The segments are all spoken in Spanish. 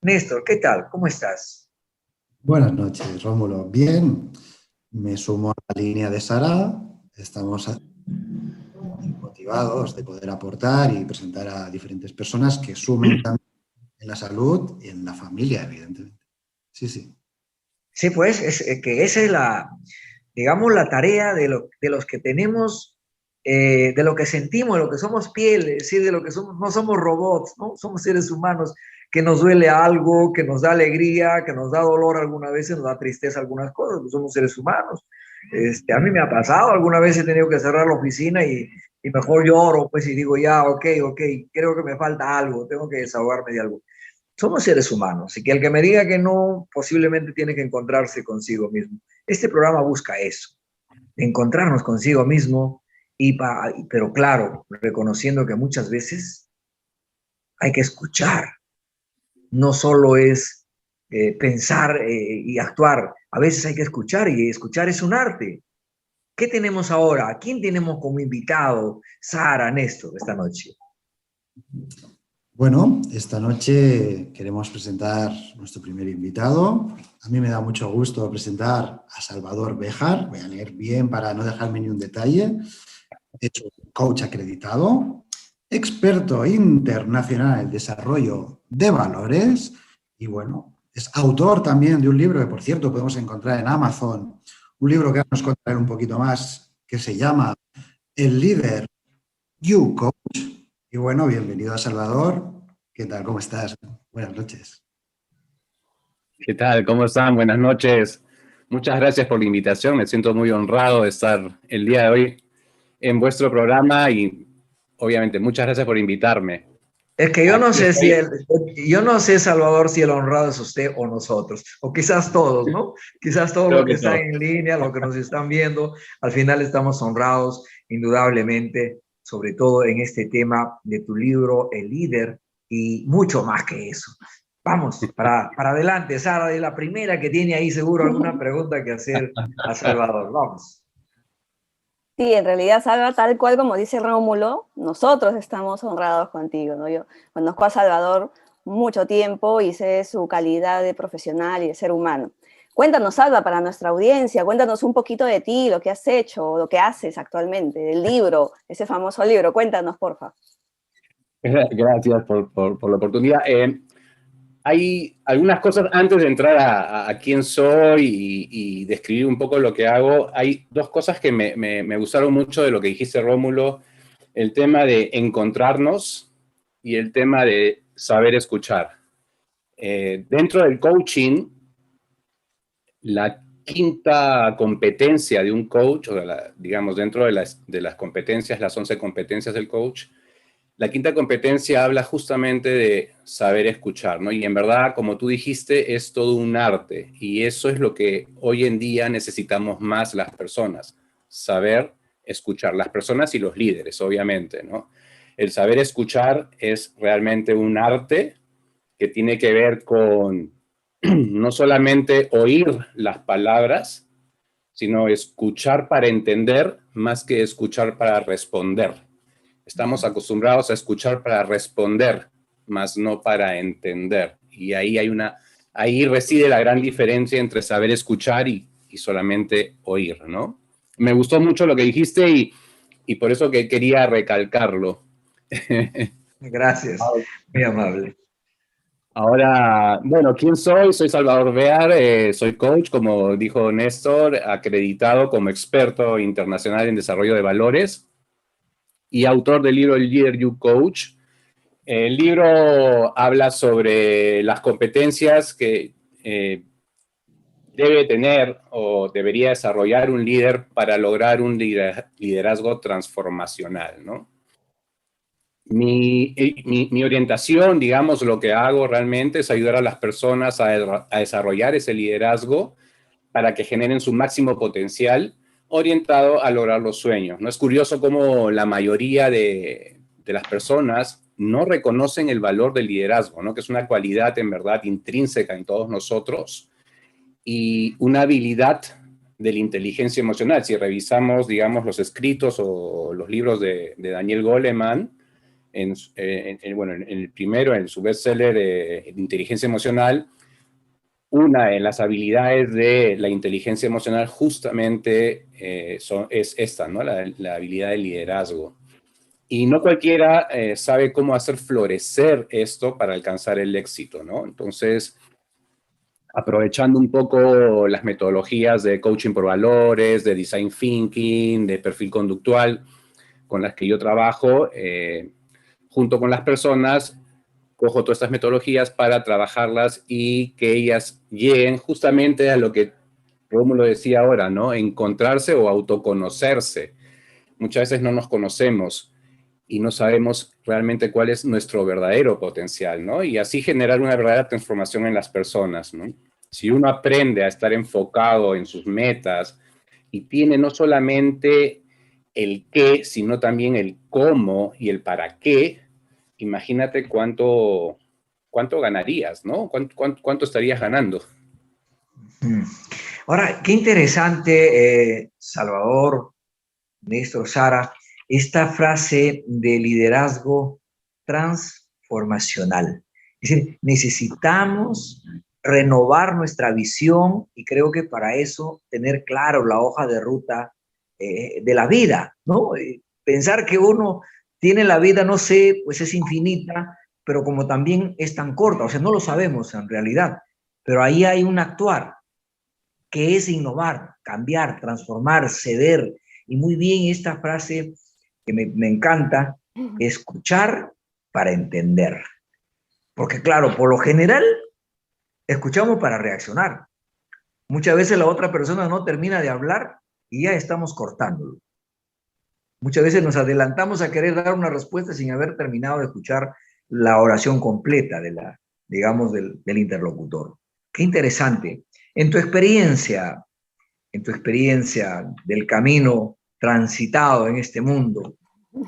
Néstor, ¿qué tal? ¿Cómo estás? Buenas noches, Rómulo. Bien, me sumo a la línea de Sara. Estamos muy motivados de poder aportar y presentar a diferentes personas que sumen también en la salud y en la familia, evidentemente. Sí, sí. Sí, pues, que esa es digamos, la tarea de los que tenemos, de lo que sentimos, de lo que somos piel, es decir, de lo que somos, no somos robots, ¿no? Somos seres humanos, que nos duele algo, que nos da alegría, que nos da dolor algunas veces, nos da tristeza algunas cosas, pues somos seres humanos. A mí me ha pasado, alguna vez he tenido que cerrar la oficina y mejor lloro, pues, y digo, ya, ok, creo que me falta algo, tengo que desahogarme de algo. Somos seres humanos y que el que me diga que no, posiblemente tiene que encontrarse consigo mismo. Este programa busca eso, encontrarnos consigo mismo, pero claro, reconociendo que muchas veces hay que escuchar, no solo es pensar y actuar, a veces hay que escuchar y escuchar es un arte. ¿Qué tenemos ahora? ¿A quién tenemos como invitado? Sara, Néstor, esta noche. Bueno, esta noche queremos presentar nuestro primer invitado. A mí me da mucho gusto presentar a Salvador Béjar. Voy a leer bien para no dejarme ni un detalle. Es un coach acreditado, experto internacional en desarrollo de valores y bueno, es autor también de un libro que por cierto podemos encontrar en Amazon, un libro que ahora nos contará un poquito más que se llama El líder You Coach. Y bueno, bienvenido a Salvador. ¿Qué tal? ¿Cómo estás? Buenas noches. ¿Qué tal? ¿Cómo están? Buenas noches. Muchas gracias por la invitación. Me siento muy honrado de estar el día de hoy en vuestro programa y obviamente muchas gracias por invitarme. Es que yo no Aquí sé si estoy. el, yo no sé, Salvador, si el honrado es usted o nosotros, o quizás todos, ¿no? Quizás todos los Creo que que están todo. en línea, los que nos están viendo, al final estamos honrados, indudablemente, sobre todo en este tema de tu libro, El líder, y mucho más que eso. Vamos, para adelante, Sara, de la primera que tiene ahí seguro alguna pregunta que hacer a Salvador. Vamos. Sí, en realidad, Salva, tal cual como dice Rómulo, nosotros estamos honrados contigo, ¿no? Yo conozco a Salvador mucho tiempo y sé su calidad de profesional y de ser humano. Cuéntanos, Salva, para nuestra audiencia, cuéntanos un poquito de ti, lo que has hecho, lo que haces actualmente, del libro, ese famoso libro. Cuéntanos, porfa. Gracias por la oportunidad. Hay algunas cosas antes de entrar a quién soy y describir un poco lo que hago. Hay dos cosas que me gustaron mucho de lo que dijiste, Rómulo. El tema de encontrarnos y el tema de saber escuchar. Dentro del coaching, la quinta competencia de un coach, digamos, dentro de las competencias, las 11 competencias del coach, la quinta competencia habla justamente de saber escuchar, ¿no? Y en verdad, como tú dijiste, es todo un arte. Y eso es lo que hoy en día necesitamos más las personas. Saber escuchar. Las personas y los líderes, obviamente, ¿no? El saber escuchar es realmente un arte que tiene que ver con no solamente oír las palabras, sino escuchar para entender más que escuchar para responder. Estamos acostumbrados a escuchar para responder, más no para entender. Y ahí reside la gran diferencia entre saber escuchar y solamente oír, ¿no? Me gustó mucho lo que dijiste y por eso que quería recalcarlo. Gracias, muy amable. Ahora, bueno, ¿quién soy? Soy Salvador Bear, soy coach, como dijo Néstor, acreditado como experto internacional en desarrollo de valores y autor del libro El Leader You Coach. El libro habla sobre las competencias que debe tener o debería desarrollar un líder para lograr un liderazgo transformacional, ¿no? Mi orientación, digamos, lo que hago realmente es ayudar a las personas a desarrollar ese liderazgo para que generen su máximo potencial orientado a lograr los sueños. ¿No? Es curioso cómo la mayoría de las personas no reconocen el valor del liderazgo, ¿no? Que es una cualidad en verdad intrínseca en todos nosotros y una habilidad de la inteligencia emocional. Si revisamos, digamos, los escritos o los libros de Daniel Goleman, bueno, en el primero, en su bestseller de Inteligencia Emocional, una de las habilidades de la inteligencia emocional justamente es esta, ¿no? La habilidad de liderazgo. Y no cualquiera sabe cómo hacer florecer esto para alcanzar el éxito, ¿no? Entonces, aprovechando un poco las metodologías de coaching por valores, de design thinking, de perfil conductual, con las que yo trabajo, junto con las personas, cojo todas estas metodologías para trabajarlas y que ellas lleguen justamente a lo que Rómulo decía ahora, ¿no? Encontrarse o autoconocerse. Muchas veces no nos conocemos y no sabemos realmente cuál es nuestro verdadero potencial, ¿no? Y así generar una verdadera transformación en las personas, ¿no? Si uno aprende a estar enfocado en sus metas y tiene no solamente el qué, sino también el cómo y el para qué, imagínate cuánto ganarías, ¿no? ¿Cuánto estarías ganando? Ahora, qué interesante, Salvador, Néstor, Sara, esta frase de liderazgo transformacional. Es decir, necesitamos renovar nuestra visión y creo que para eso tener claro la hoja de ruta de la vida, ¿no? Pensar que uno tiene la vida, no sé, pues es infinita, pero como también es tan corta, o sea, no lo sabemos en realidad, pero ahí hay un actuar que es innovar, cambiar, transformar, ceder. Y muy bien esta frase que me encanta, escuchar para entender. Porque claro, por lo general, escuchamos para reaccionar. Muchas veces la otra persona no termina de hablar y ya estamos cortándolo. Muchas veces nos adelantamos a querer dar una respuesta sin haber terminado de escuchar la oración completa de la, digamos, del interlocutor. Qué interesante. En tu experiencia del camino transitado en este mundo,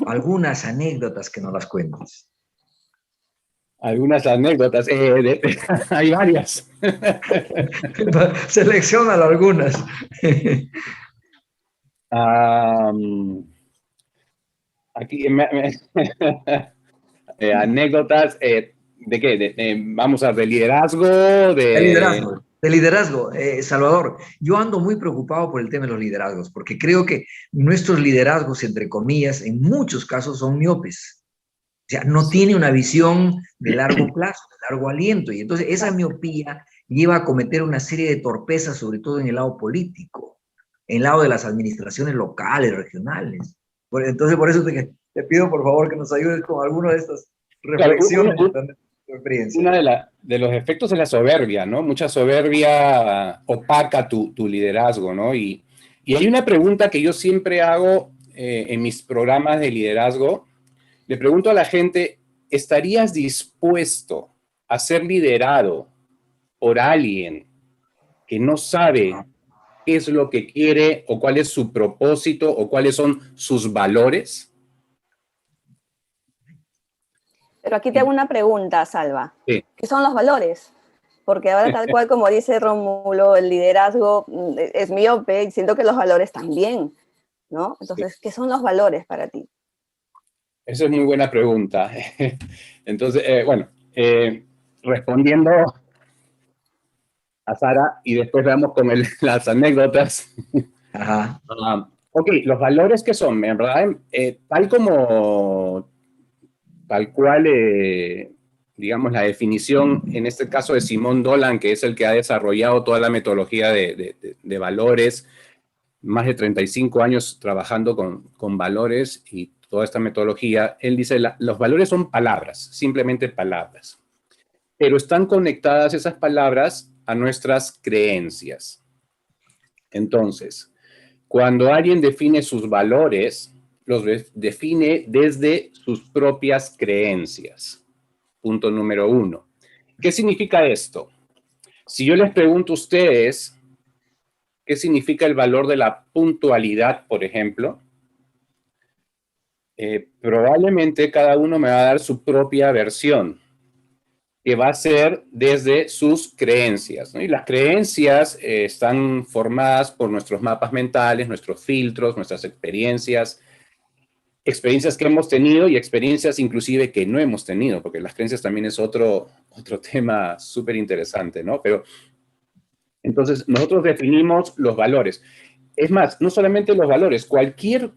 algunas anécdotas que nos las cuentes. Algunas anécdotas, hay varias. Selecciónalo algunas. Aquí, anécdotas, ¿de qué? Vamos a ver, de liderazgo, De liderazgo, Salvador. Yo ando muy preocupado por el tema de los liderazgos, porque creo que nuestros liderazgos, entre comillas, en muchos casos son miopes. O sea, no tiene una visión de largo plazo, de largo aliento. Y entonces esa miopía lleva a cometer una serie de torpezas, sobre todo en el lado político, en el lado de las administraciones locales, regionales. Entonces, por eso te pido, por favor, que nos ayudes con alguna de estas reflexiones de tu experiencia. Uno de los efectos es la soberbia, ¿no? Mucha soberbia opaca tu liderazgo, ¿no? Y hay una pregunta que yo siempre hago en mis programas de liderazgo. Le pregunto a la gente, ¿estarías dispuesto a ser liderado por alguien que no sabe qué es lo que quiere o cuál es su propósito o cuáles son sus valores? Pero aquí te hago una pregunta, Salva. Sí. ¿Qué son los valores? Porque ahora, tal cual como dice Rómulo, el liderazgo es miope y siento que los valores también, ¿no? Entonces, ¿qué son los valores para ti? Esa es muy buena pregunta. Entonces, bueno, respondiendo a Sara y después vamos con las anécdotas. Ajá. Ok, los valores que son, en verdad, tal cual, digamos, la definición, en este caso de Simón Dolan, que es el que ha desarrollado toda la metodología de valores, más de 35 años trabajando con valores y toda esta metodología, él dice, los valores son palabras, simplemente palabras, pero están conectadas esas palabras a nuestras creencias. Entonces, cuando alguien define sus valores, los define desde sus propias creencias. Punto número 1. ¿Qué significa esto? Si yo les pregunto a ustedes, ¿qué significa el valor de la puntualidad, por ejemplo? Probablemente cada uno me va a dar su propia versión, que va a ser desde sus creencias, ¿no? Y las creencias están formadas por nuestros mapas mentales, nuestros filtros, nuestras experiencias. experiencias que hemos tenido y experiencias inclusive que no hemos tenido, porque las creencias también es otro tema súper interesante, ¿no? Pero entonces nosotros definimos los valores. Es más, no solamente los valores, cualquier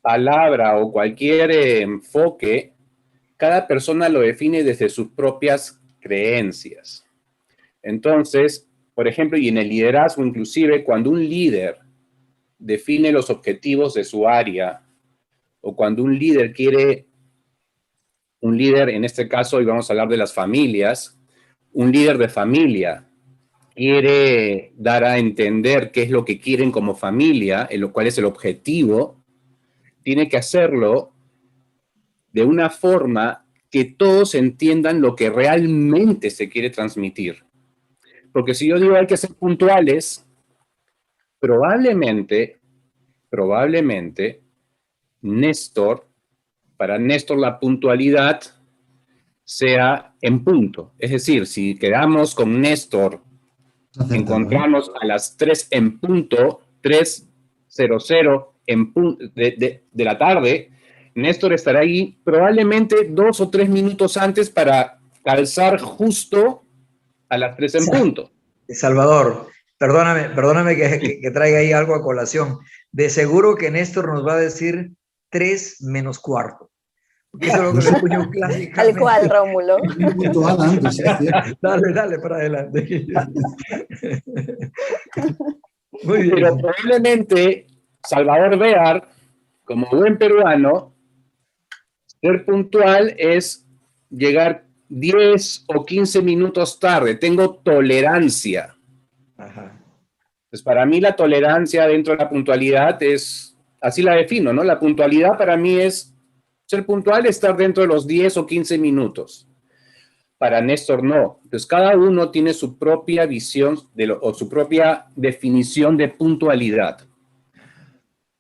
palabra o cualquier enfoque, cada persona lo define desde sus propias creencias. Entonces, por ejemplo, y en el liderazgo inclusive, cuando un líder define los objetivos de su área, o cuando un líder en este caso, hoy vamos a hablar de las familias, un líder de familia quiere dar a entender qué es lo que quieren como familia, en lo cual es el objetivo, tiene que hacerlo de una forma que todos entiendan lo que realmente se quiere transmitir. Porque si yo digo hay que ser puntuales, probablemente, para Néstor la puntualidad sea en punto. Es decir, si quedamos con Néstor, encontrarnos a las 3 en punto, 3:00 de la tarde, Néstor estará ahí probablemente 2 o 3 minutos antes para calzar justo a las 3 en punto. Salvador, perdóname que traiga ahí algo a colación. De seguro que Néstor nos va a decir 3:15. Porque eso es lo que le escucho clásicamente. Tal cual, Rómulo. Dale, para adelante. Muy bien. Pero probablemente Salvador Behar, como buen peruano, ser puntual es llegar 10 o 15 minutos tarde. Tengo tolerancia. Ajá. Pues para mí la tolerancia dentro de la puntualidad es, así la defino, ¿no? La puntualidad para mí es ser puntual, estar dentro de los 10 o 15 minutos. Para Néstor no. Entonces cada uno tiene su propia visión o su propia definición de puntualidad.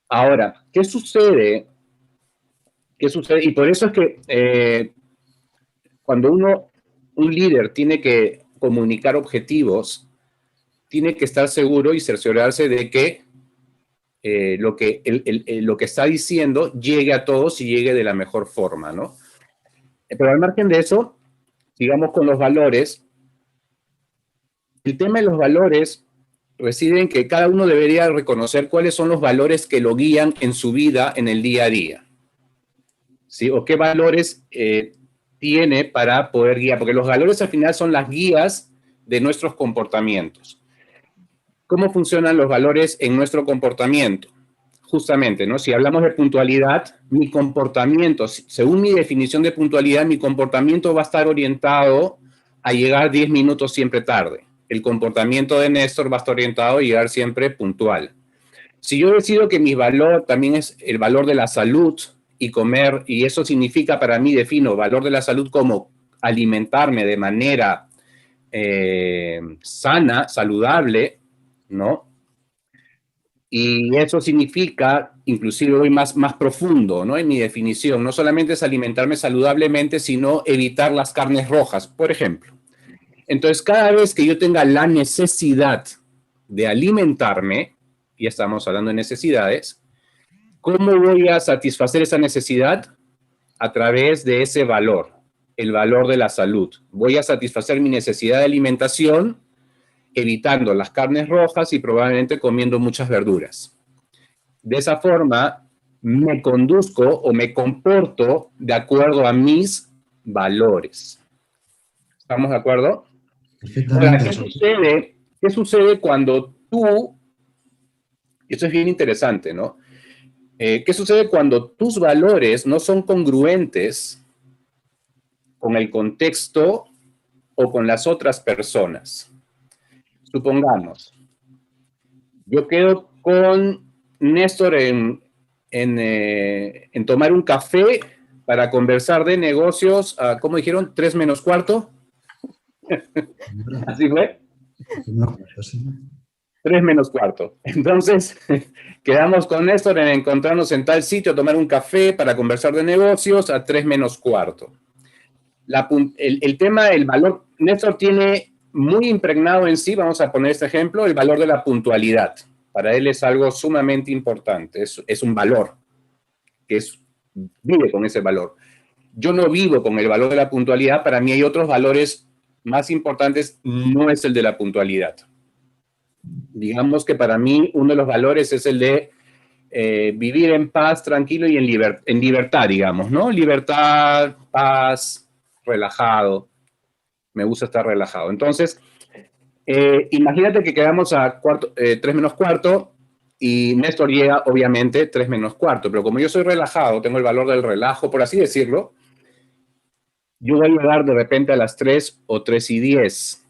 Ahora, ¿qué sucede? Y por eso es que cuando un líder tiene que comunicar objetivos, tiene que estar seguro y cerciorarse de que lo que está diciendo llegue a todos y llegue de la mejor forma, ¿no? Pero al margen de eso, sigamos con los valores. El tema de los valores reside en que cada uno debería reconocer cuáles son los valores que lo guían en su vida, en el día a día. ¿Sí? O qué valores tiene para poder guiar, porque los valores al final son las guías de nuestros comportamientos. ¿Cómo funcionan los valores en nuestro comportamiento? Justamente, ¿no? Si hablamos de puntualidad, mi comportamiento, según mi definición de puntualidad, mi comportamiento va a estar orientado a llegar 10 minutos siempre tarde. El comportamiento de Néstor va a estar orientado a llegar siempre puntual. Si yo decido que mi valor también es el valor de la salud y comer, y eso significa para mí, defino valor de la salud como alimentarme de manera sana, saludable, ¿no? Y eso significa, inclusive hoy más profundo, ¿no? En mi definición, no solamente es alimentarme saludablemente, sino evitar las carnes rojas, por ejemplo. Entonces, cada vez que yo tenga la necesidad de alimentarme, ya estamos hablando de necesidades, ¿cómo voy a satisfacer esa necesidad? A través de ese valor, el valor de la salud. Voy a satisfacer mi necesidad de alimentación evitando las carnes rojas y probablemente comiendo muchas verduras. De esa forma, me conduzco o me comporto de acuerdo a mis valores. ¿Estamos de acuerdo? Perfectamente. Ahora, ¿qué sucede cuando tú, y esto es bien interesante, ¿no? ¿Qué sucede cuando tus valores no son congruentes con el contexto o con las otras personas? Supongamos, yo quedo con Néstor en tomar un café para conversar de negocios, ¿cómo dijeron? 3:15. ¿Así fue? 3:15. Entonces, quedamos con Néstor en encontrarnos en tal sitio, tomar un café para conversar de negocios a 3:15. El tema del valor, Néstor tiene muy impregnado en sí, vamos a poner este ejemplo, el valor de la puntualidad. Para él es algo sumamente importante, es un valor que es vive con ese valor. Yo no vivo con el valor de la puntualidad, para mí hay otros valores más importantes, no es el de la puntualidad. Digamos que para mí uno de los valores es el de vivir en paz, tranquilo y en libertad, digamos, ¿no? Libertad, paz, relajado. Me gusta estar relajado. Entonces, imagínate que quedamos a 3 menos cuarto y Néstor llega, obviamente, 3 menos cuarto, pero como yo soy relajado, tengo el valor del relajo, por así decirlo, yo voy a llegar de repente a las 3 o 3:10.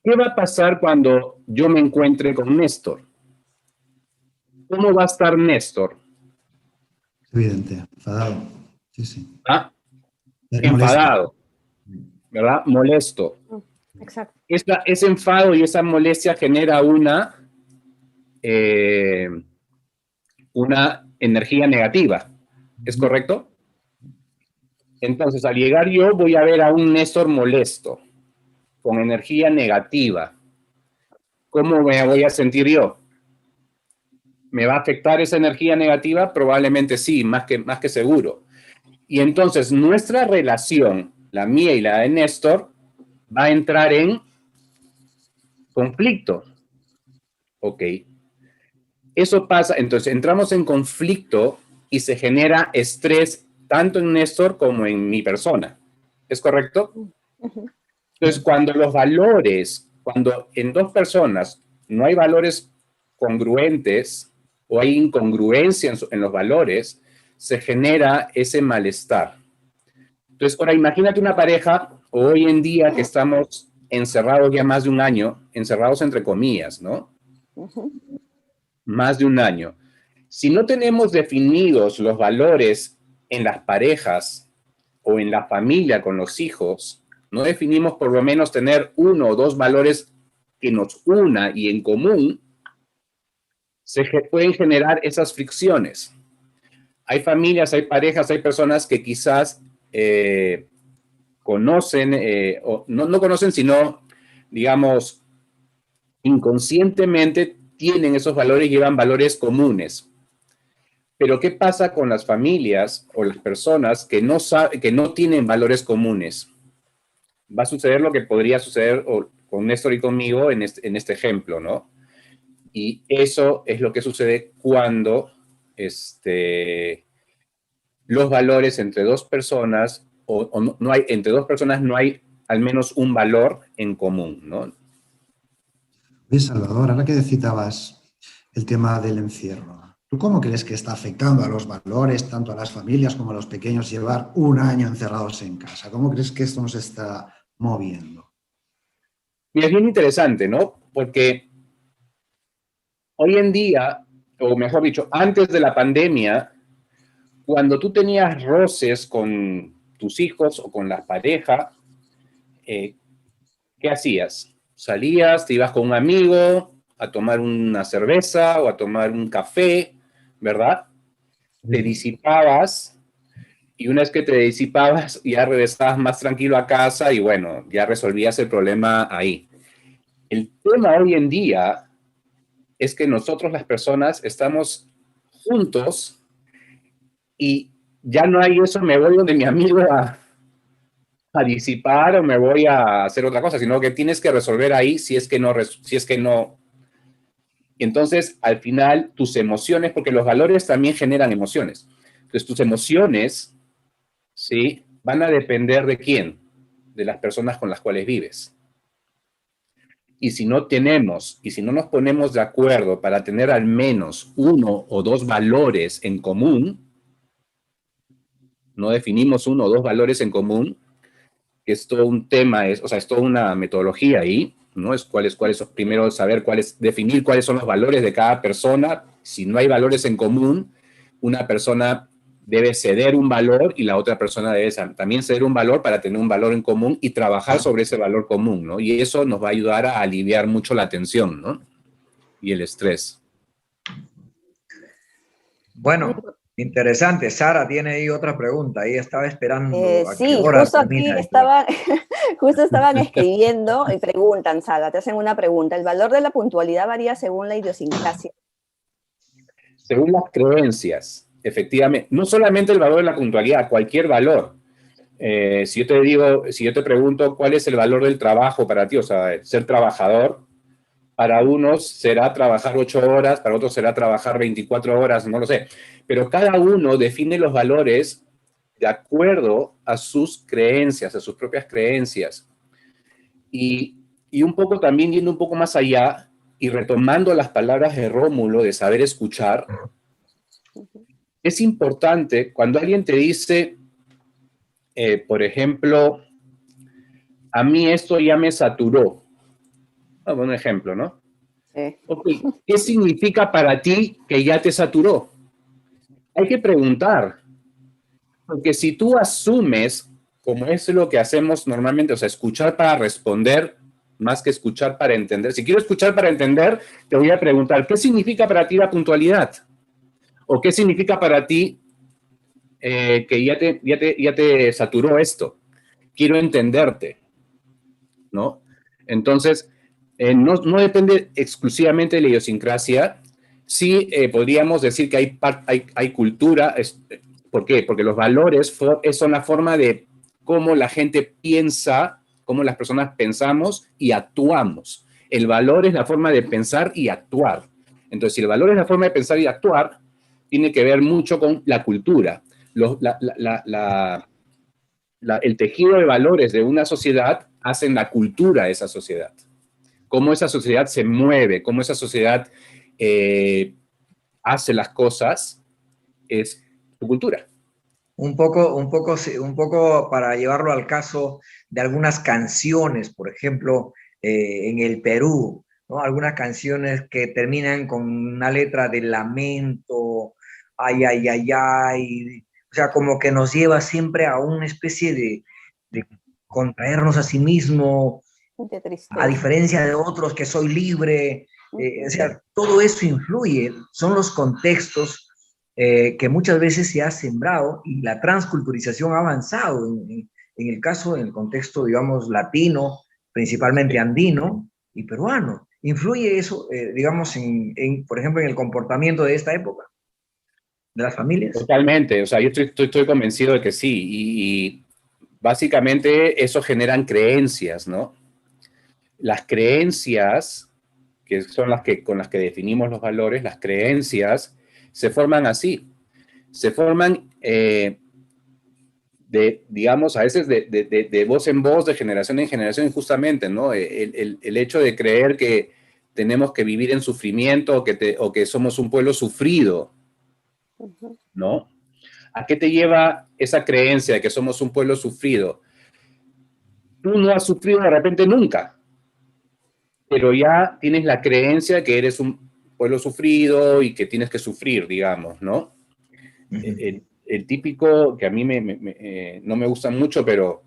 ¿Qué va a pasar cuando yo me encuentre con Néstor? ¿Cómo va a estar Néstor? Evidente, enfadado. Sí, sí. ¿Ah? Molesto. Enfadado, ¿verdad? Molesto. Exacto. Ese enfado y esa molestia genera una energía negativa. ¿Es correcto? Entonces, al llegar yo, voy a ver a un Néstor molesto, con energía negativa. ¿Cómo me voy a sentir yo? ¿Me va a afectar esa energía negativa? Probablemente sí, más que seguro. Y entonces nuestra relación, la mía y la de Néstor, va a entrar en conflicto. Ok. Eso pasa, entonces entramos en conflicto y se genera estrés tanto en Néstor como en mi persona. ¿Es correcto? Entonces, cuando en dos personas no hay valores congruentes o hay incongruencia en los valores, se genera ese malestar. Entonces, ahora imagínate una pareja hoy en día que estamos encerrados ya más de un año, encerrados entre comillas, ¿no? Más de un año. Si no tenemos definidos los valores en las parejas o en la familia con los hijos, no definimos por lo menos tener 1 o 2 valores que nos una y en común, se pueden generar esas fricciones. Hay familias, hay parejas, hay personas que quizás conocen, o no conocen, sino, digamos, inconscientemente tienen esos valores y llevan valores comunes. Pero ¿qué pasa con las familias o las personas que no tienen valores comunes? Va a suceder lo que podría suceder con Néstor y conmigo en este ejemplo, ¿no? Y eso es lo que sucede cuando los valores entre dos personas, entre dos personas no hay al menos un valor en común, ¿no? Oye, Salvador, ahora que citabas el tema del encierro, ¿tú cómo crees que está afectando a los valores, tanto a las familias como a los pequeños, llevar un año encerrados en casa? ¿Cómo crees que esto nos está moviendo? Y es bien interesante, ¿no? Porque hoy en día, o mejor dicho, antes de la pandemia, cuando tú tenías roces con tus hijos o con la pareja, ¿qué hacías? Salías, te ibas con un amigo a tomar una cerveza o a tomar un café, ¿verdad? Te disipabas y una vez que te disipabas ya regresabas más tranquilo a casa y bueno, ya resolvías el problema ahí. El tema hoy en día es que nosotros las personas estamos juntos y ya no hay eso, me voy donde mi amigo a disipar o me voy a hacer otra cosa, sino que tienes que resolver ahí si es que no. Entonces, al final, tus emociones, porque los valores también generan emociones. Entonces, tus emociones, ¿sí? Van a depender de quién, de las personas con las cuales vives. Y si no nos ponemos de acuerdo para tener al menos 1 o 2 valores en común, no definimos 1 o 2 valores en común, que es todo un tema, es toda una metodología ahí, ¿no? Primero definir cuáles son los valores de cada persona. Si no hay valores en común, una persona debe ceder un valor y la otra persona debe también ceder un valor para tener un valor en común y trabajar sobre ese valor común, ¿no? Y eso nos va a ayudar a aliviar mucho la tensión, ¿no? Y el estrés. Bueno, interesante. Sara tiene ahí otra pregunta. Ahí estaba esperando a qué Sí, hora justo aquí termina esto. justo estaban escribiendo y preguntan, Sara, te hacen una pregunta. ¿El valor de la puntualidad varía según la idiosincrasia? Según las creencias. efectivamente, no solamente el valor de la puntualidad, cualquier valor. Si yo te pregunto cuál es el valor del trabajo para ti, o sea, ser trabajador, para unos será trabajar 8 horas, para otros será trabajar 24 horas, no lo sé. Pero cada uno define los valores de acuerdo a sus creencias, a sus propias creencias. Y un poco también yendo un poco más allá y retomando las palabras de Rómulo de saber escuchar, es importante cuando alguien te dice, por ejemplo, a mí esto ya me saturó. Un ejemplo, ¿no? Sí. Okay. ¿Qué significa para ti que ya te saturó? Hay que preguntar. Porque si tú asumes, como es lo que hacemos normalmente, o sea, escuchar para responder más que escuchar para entender. Si quiero escuchar para entender, te voy a preguntar, ¿qué significa para ti la puntualidad? ¿O qué significa para ti que ya te saturó esto? Quiero entenderte, ¿no? Entonces, no depende exclusivamente de la idiosincrasia. Sí podríamos decir que hay cultura. ¿Por qué? Porque los valores son la forma de cómo la gente piensa, cómo las personas pensamos y actuamos. El valor es la forma de pensar y actuar. Entonces, si el valor es la forma de pensar y actuar, tiene que ver mucho con la cultura. El tejido de valores de una sociedad hacen la cultura de esa sociedad. Cómo esa sociedad se mueve, cómo esa sociedad hace las cosas, es su cultura. Un poco para llevarlo al caso de algunas canciones, por ejemplo, en el Perú, ¿no? Algunas canciones que terminan con una letra de lamento, ay, ay, ay, ay, o sea, como que nos lleva siempre a una especie de contraernos a sí mismo, De a tristeza. diferencia de otros que soy libre, o sea, todo eso influye, son los contextos que muchas veces se ha sembrado y la transculturización ha avanzado en el caso, en el contexto, digamos, latino, principalmente andino y peruano. ¿Influye eso, digamos, por ejemplo, en el comportamiento de esta época, de las familias? Totalmente, o sea, yo estoy convencido de que sí, y básicamente eso generan creencias, ¿no? Las creencias, que son con las que definimos los valores, las creencias se forman así, se forman digamos, a veces de voz en voz, de generación en generación, justamente, ¿no? El hecho de creer que tenemos que vivir en sufrimiento o que somos un pueblo sufrido, ¿no? ¿A qué te lleva esa creencia de que somos un pueblo sufrido? Tú no has sufrido de repente nunca, pero ya tienes la creencia de que eres un pueblo sufrido y que tienes que sufrir, digamos, ¿no? El típico, que a mí no me gusta mucho, pero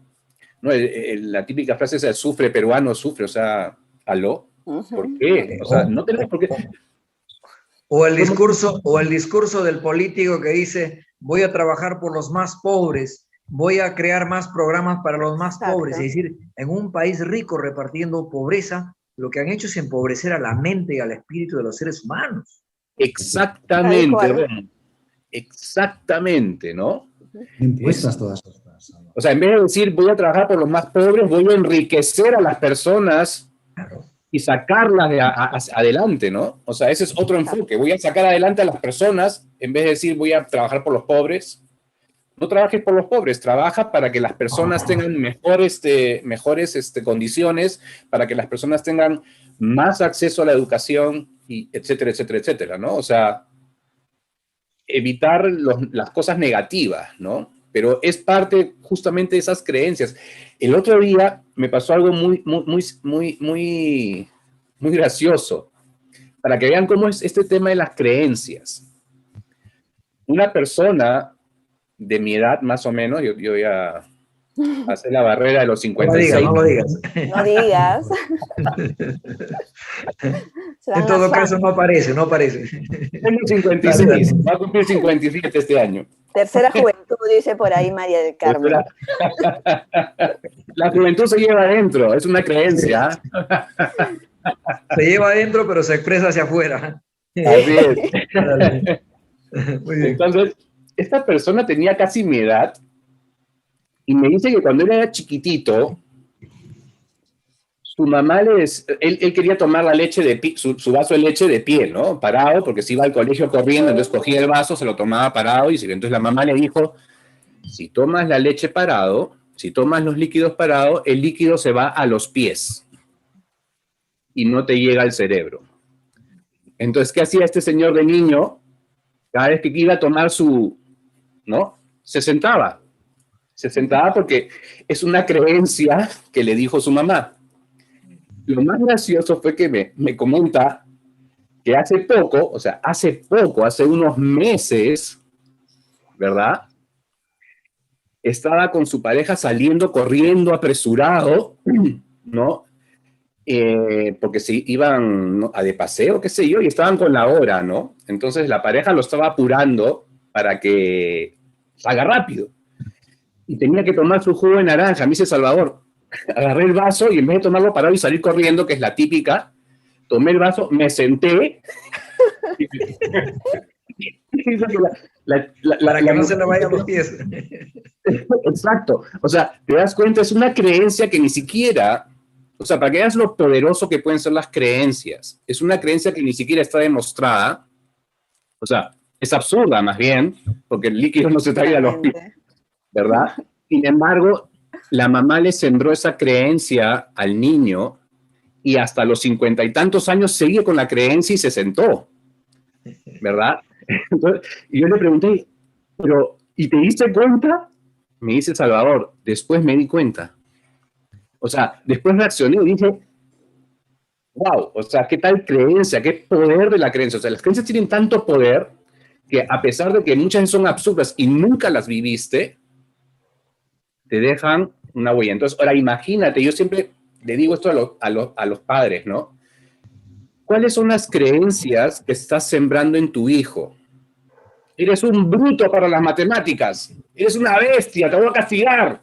no, la típica frase es el sufre peruano, sufre, o sea, ¿aló? ¿Por qué? O sea, no tenemos por qué. O el discurso del político que dice, voy a trabajar por los más pobres, voy a crear más programas para los más pobres. Es decir, en un país rico repartiendo pobreza, lo que han hecho es empobrecer a la mente y al espíritu de los seres humanos. Exactamente, exactamente, ¿no? Impuestas todas estas. O sea, en vez de decir voy a trabajar por los más pobres, voy a enriquecer a las personas y sacarlas adelante, ¿no? O sea, ese es otro enfoque. Voy a sacar adelante a las personas en vez de decir voy a trabajar por los pobres. No trabajes por los pobres, trabaja para que las personas tengan mejores condiciones, para que las personas tengan más acceso a la educación, y etcétera, etcétera, etcétera, ¿no? O sea, evitar las cosas negativas, ¿no? Pero es parte justamente de esas creencias. El otro día me pasó algo muy gracioso, para que vean cómo es este tema de las creencias. Una persona de mi edad, más o menos, yo voy a hacer la barrera de los 56. No lo digas. No digas. En todo caso, no aparece. Tengo 56, va a cumplir 57 este año. Tercera juventud, dice por ahí María del Carmen. La juventud se lleva adentro, es una creencia. Se lleva adentro, pero se expresa hacia afuera. Así es. Muy bien. Entonces, esta persona tenía casi mi edad y me dice que cuando él era chiquitito, su mamá él quería tomar la leche su vaso de leche de pie, ¿no? Parado, porque se iba al colegio corriendo, entonces cogía el vaso, se lo tomaba parado, y entonces la mamá le dijo, si tomas la leche parado, si tomas los líquidos parados, el líquido se va a los pies y no te llega al cerebro. Entonces, ¿qué hacía este señor de niño? Cada vez que iba a tomar ¿no? Se sentaba porque es una creencia que le dijo su mamá. Lo más gracioso fue que me comenta que hace poco, hace unos meses, ¿verdad? Estaba con su pareja saliendo, corriendo, apresurado, ¿no? Porque se iban, ¿no?, a de paseo, qué sé yo, y estaban con la hora, ¿no? Entonces la pareja lo estaba apurando para que salga rápido. Y tenía que tomar su jugo de naranja. Me dice Salvador, agarré el vaso y en vez de tomarlo parado y salir corriendo, que es la típica, tomé el vaso, me senté. Para que no se le vayan los pies. Exacto. O sea, te das cuenta, es una creencia que ni siquiera, o sea, para que veas lo poderoso que pueden ser las creencias, es una creencia que ni siquiera está demostrada. O sea, es absurda más bien, porque el líquido no se trae a los pies, ¿verdad? Sin embargo, la mamá le sembró esa creencia al niño y hasta los 50 y tantos años sigue con la creencia y se sentó, ¿verdad? Entonces, y yo le pregunté, pero, ¿y te diste cuenta? Me dice Salvador, después me di cuenta. O sea, después reaccioné y dije, wow, o sea, qué tal creencia, qué poder de la creencia. O sea, las creencias tienen tanto poder que a pesar de que muchas son absurdas y nunca las viviste, te dejan una huella. Entonces, ahora imagínate, yo siempre le digo esto a los padres, ¿no? ¿Cuáles son las creencias que estás sembrando en tu hijo? Eres un bruto para las matemáticas, eres una bestia, te voy a castigar.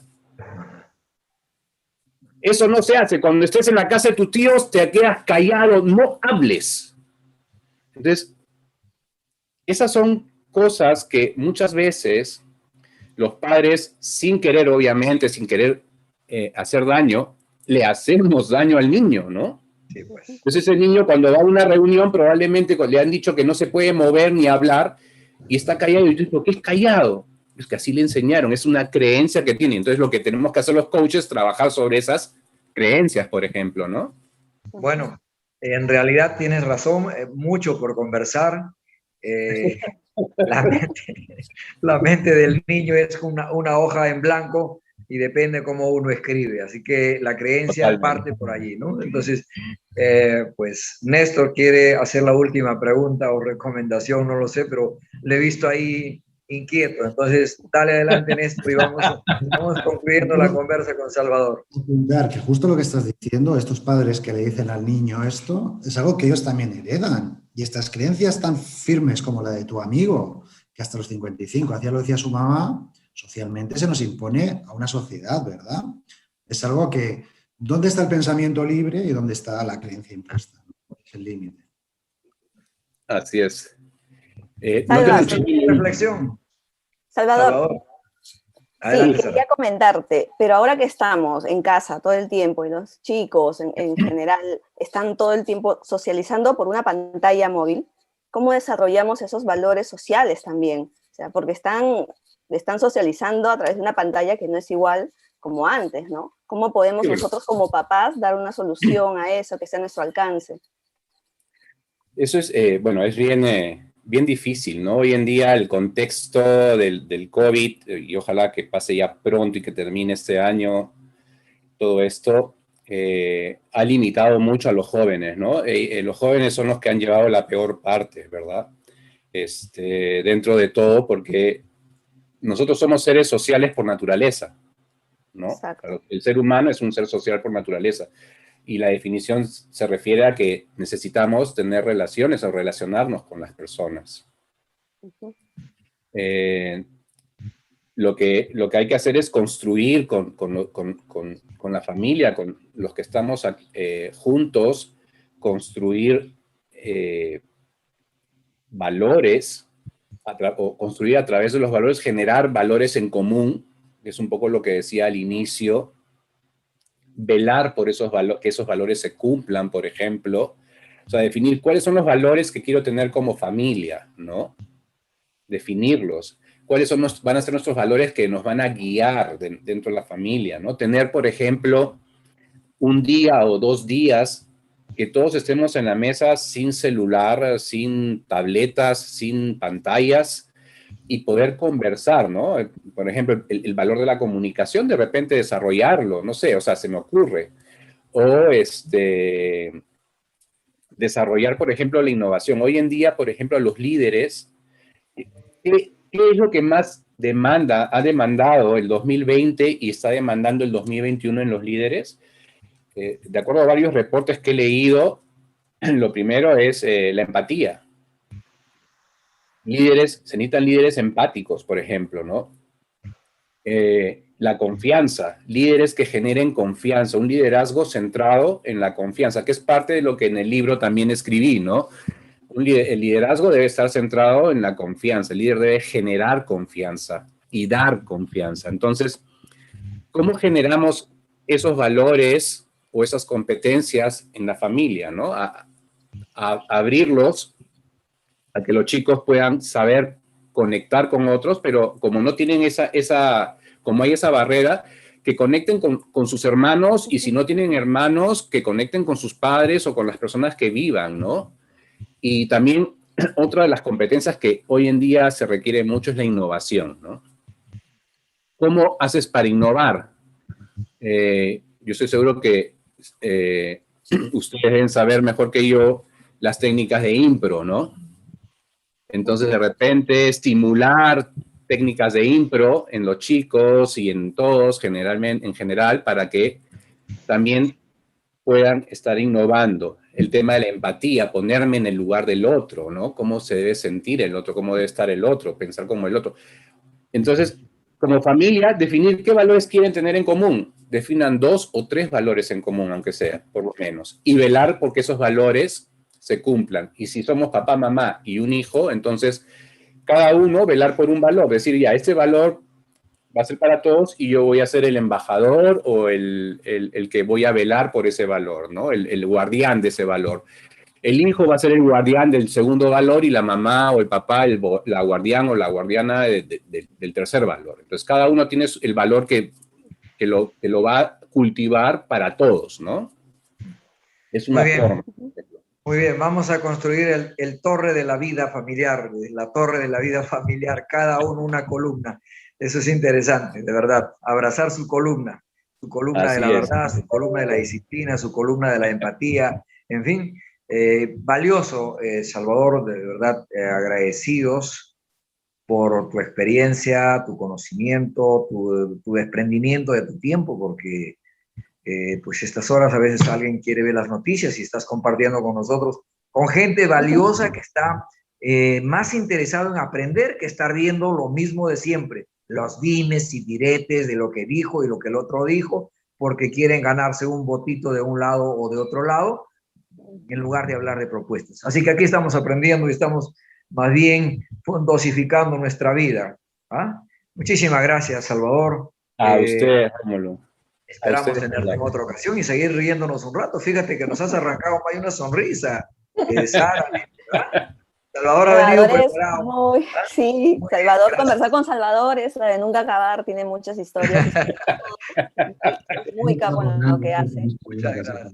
Eso no se hace. Cuando estés en la casa de tus tíos, te quedas callado, no hables. Entonces, esas son cosas que muchas veces los padres, sin querer, obviamente, sin querer hacer daño, le hacemos daño al niño, ¿no? Sí, pues. Entonces ese niño cuando va a una reunión probablemente le han dicho que no se puede mover ni hablar y está callado. Y yo digo, ¿qué es callado? Es que así le enseñaron, es una creencia que tiene. Entonces lo que tenemos que hacer los coaches es trabajar sobre esas creencias, por ejemplo, ¿no? Bueno, en realidad tienes razón, mucho por conversar. La mente del niño es una hoja en blanco y depende cómo uno escribe. Así que la creencia Totalmente. parte por allí, ¿no? Entonces, pues Néstor quiere hacer la última pregunta o recomendación, no lo sé, pero le he visto ahí inquieto. Entonces, dale adelante, Néstor, y vamos concluyendo la conversa con Salvador. Apuntar que justo lo que estás diciendo, estos padres que le dicen al niño esto, es algo que ellos también heredan. Y estas creencias tan firmes como la de tu amigo, que hasta los 55 hacía lo decía su mamá, socialmente se nos impone a una sociedad, ¿verdad? Es algo que, ¿dónde está el pensamiento libre y dónde está la creencia impuesta? Es el límite. Así es. ¿No te Salvador. gustó mi reflexión? Salvador, Adelante, sí, Sara. quería comentarte, pero ahora que estamos en casa todo el tiempo y los chicos en general están todo el tiempo socializando por una pantalla móvil, ¿cómo desarrollamos esos valores sociales también? O sea, porque están socializando a través de una pantalla que no es igual como antes, ¿no? ¿Cómo podemos nosotros como papás dar una solución a eso que esté a nuestro alcance? Eso es, bueno, es bien difícil, ¿no? Hoy en día el contexto del COVID, y ojalá que pase ya pronto y que termine este año, todo esto ha limitado mucho a los jóvenes, ¿no? Los jóvenes son los que han llevado la peor parte, ¿verdad? Dentro de todo, porque nosotros somos seres sociales por naturaleza, ¿no? Exacto. El ser humano es un ser social por naturaleza. Y la definición se refiere a que necesitamos tener relaciones o relacionarnos con las personas. Uh-huh. Lo que hay que hacer es construir con la familia, con los que estamos juntos, construir valores o construir a través de los valores, generar valores en común, que es un poco lo que decía al inicio, velar por que esos valores se cumplan, por ejemplo, o sea, definir cuáles son los valores que quiero tener como familia, ¿no? Definirlos. ¿Cuáles van a ser nuestros valores que nos van a guiar dentro de la familia, ¿no? Tener, por ejemplo, un día o 2 días que todos estemos en la mesa sin celular, sin tabletas, sin pantallas y poder conversar, ¿no? Por ejemplo, el valor de la comunicación, de repente desarrollarlo, no sé, o sea, se me ocurre. O desarrollar, por ejemplo, la innovación. Hoy en día, por ejemplo, a los líderes, ¿qué es lo que más ha demandado el 2020 y está demandando el 2021 en los líderes? De acuerdo a varios reportes que he leído, lo primero es la empatía. Se necesitan líderes empáticos, por ejemplo, ¿no? La confianza, líderes que generen confianza, un liderazgo centrado en la confianza, que es parte de lo que en el libro también escribí, ¿no? El liderazgo debe estar centrado en la confianza, el líder debe generar confianza y dar confianza. Entonces, ¿cómo generamos esos valores o esas competencias en la familia, ¿no? A abrirlos a que los chicos puedan saber conectar con otros, pero como no tienen como hay esa barrera, que conecten con sus hermanos, y si no tienen hermanos, que conecten con sus padres o con las personas que vivan, ¿no? Y también otra de las competencias que hoy en día se requiere mucho es la innovación, ¿no? ¿Cómo haces para innovar? Yo estoy seguro que ustedes deben saber mejor que yo las técnicas de impro, ¿no? Entonces, de repente, estimular técnicas de impro en los chicos y en todos, en general, para que también puedan estar innovando. El tema de la empatía, ponerme en el lugar del otro, ¿no? Cómo se debe sentir el otro, cómo debe estar el otro, pensar como el otro. Entonces, como familia, definir qué valores quieren tener en común. Definan 2 o 3 valores en común, aunque sea, por lo menos. Y velar porque esos valores se cumplan. Y si somos papá, mamá y un hijo, entonces cada uno velar por un valor. Decir, ya, este valor va a ser para todos y yo voy a ser el embajador o el que voy a velar por ese valor, ¿no? El guardián de ese valor. El hijo va a ser el guardián del segundo valor y la mamá o el papá la guardián o la guardiana del tercer valor. Entonces, cada uno tiene el valor que lo va a cultivar para todos, ¿no? Es una forma. Muy bien, vamos a construir el torre de la vida familiar, la torre de la vida familiar, cada uno una columna. Eso es interesante, de verdad. Abrazar su columna de la verdad, su columna de la disciplina, su columna de la empatía, en fin. Valioso, Salvador, de verdad, agradecidos por tu experiencia, tu conocimiento, tu desprendimiento de tu tiempo, porque pues estas horas a veces alguien quiere ver las noticias y estás compartiendo con nosotros, con gente valiosa que está más interesado en aprender que estar viendo lo mismo de siempre, los dimes y diretes de lo que dijo y lo que el otro dijo, porque quieren ganarse un votito de un lado o de otro lado, en lugar de hablar de propuestas. Así que aquí estamos aprendiendo y estamos más bien dosificando nuestra vida. ¿Ah? Muchísimas gracias, Salvador. A usted, Rómulo. Esperamos tenerte en otra ocasión y seguir riéndonos un rato. Fíjate que nos has arrancado hay una sonrisa. Sara, ¿verdad? Salvador ha venido preparado. Sí, Salvador, conversar con Salvador es de nunca acabar, tiene muchas historias. Muy capo en lo que hace. Muchas gracias.